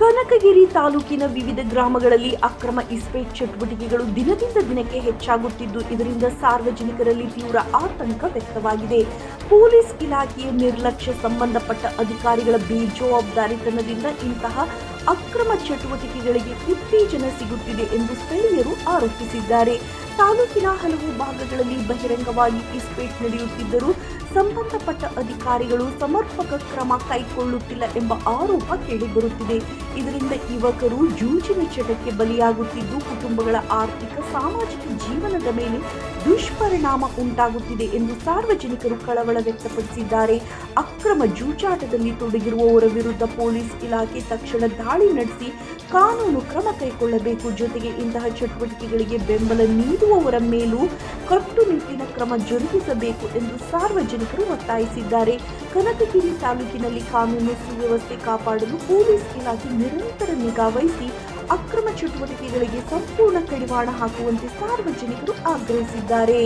ಕನಕಗಿರಿ ತಾಲೂಕಿನ ವಿವಿಧ ಗ್ರಾಮಗಳಲ್ಲಿ ಅಕ್ರಮ ಇಸ್ಪೇಟ್ ಚಟುವಟಿಕೆಗಳು ದಿನದಿಂದ ದಿನಕ್ಕೆ ಹೆಚ್ಚಾಗುತ್ತಿದ್ದು, ಇದರಿಂದ ಸಾರ್ವಜನಿಕರಲ್ಲಿ ತೀವ್ರ ಆತಂಕ ವ್ಯಕ್ತವಾಗಿದೆ. ಪೊಲೀಸ್ ಇಲಾಖೆಯ ನಿರ್ಲಕ್ಷ್ಯ, ಸಂಬಂಧಪಟ್ಟ ಅಧಿಕಾರಿಗಳ ಬೇಜವಾಬ್ದಾರಿತನದಿಂದ ಇಂತಹ ಅಕ್ರಮ ಚಟುವಟಿಕೆಗಳಿಗೆ ಉತ್ತೇಜನ ಸಿಗುತ್ತಿದೆ ಎಂದು ಸ್ಥಳೀಯರು ಆರೋಪಿಸಿದ್ದಾರೆ. ತಾಲೂಕಿನ ಹಲವು ಭಾಗಗಳಲ್ಲಿ ಬಹಿರಂಗವಾಗಿ ಇಸ್ಪೇಟ್ ನಡೆಯುತ್ತಿದ್ದರೂ ಸಂಬಂಧಪಟ್ಟ ಅಧಿಕಾರಿಗಳು ಸಮರ್ಪಕ ಕ್ರಮ ಕೈಗೊಳ್ಳುತ್ತಿಲ್ಲ ಎಂಬ ಆರೋಪ ಕೇಳಿಬರುತ್ತಿದೆ. ಇದರಿಂದ ಯುವಕರು ಜೂಜಿನ ಚಟಕ್ಕೆ ಬಲಿಯಾಗುತ್ತಿದ್ದು, ಕುಟುಂಬಗಳ ಆರ್ಥಿಕ, ಸಾಮಾಜಿಕ ಜೀವನದ ಮೇಲೆ ದುಷ್ಪರಿಣಾಮ ಉಂಟಾಗುತ್ತಿದೆ ಎಂದು ಸಾರ್ವಜನಿಕರು ಕಳವಳ ವ್ಯಕ್ತಪಡಿಸಿದ್ದಾರೆ. ಅಕ್ರಮ ಜೂಜಾಟದಲ್ಲಿ ತೊಡಗಿರುವವರ ವಿರುದ್ಧ ಪೊಲೀಸ್ ಇಲಾಖೆ ತಕ್ಷಣ ದಾಳಿ ನಡೆಸಿ ಕಾನೂನು ಕ್ರಮ ಕೈಗೊಳ್ಳಬೇಕು. ಜೊತೆಗೆ ಇಂತಹ ಚಟುವಟಿಕೆಗಳಿಗೆ ಬೆಂಬಲ ನೀಡುವವರ ಮೇಲೂ ಕಟ್ಟುನಿಟ್ಟಿನ ಕ್ರಮ ಜರುಗಿಸಬೇಕು ಎಂದು ಸಾರ್ವಜನಿಕರು ಒತ್ತಾಯಿಸಿದ್ದಾರೆ. ಕನಕಗಿರಿ ತಾಲೂಕಿನಲ್ಲಿ ಕಾನೂನು ಸುವ್ಯವಸ್ಥೆ ಕಾಪಾಡಲು ಪೊಲೀಸ್ ಇಲಾಖೆ ನಿರಂತರ ನಿಗಾ ವಹಿಸಿ ಅಕ್ರಮ ಚಟುವಟಿಕೆಗಳಿಗೆ ಸಂಪೂರ್ಣ ಕಡಿವಾಣ ಹಾಕುವಂತೆ ಸಾರ್ವಜನಿಕರು ಆಗ್ರಹಿಸಿದ್ದಾರೆ.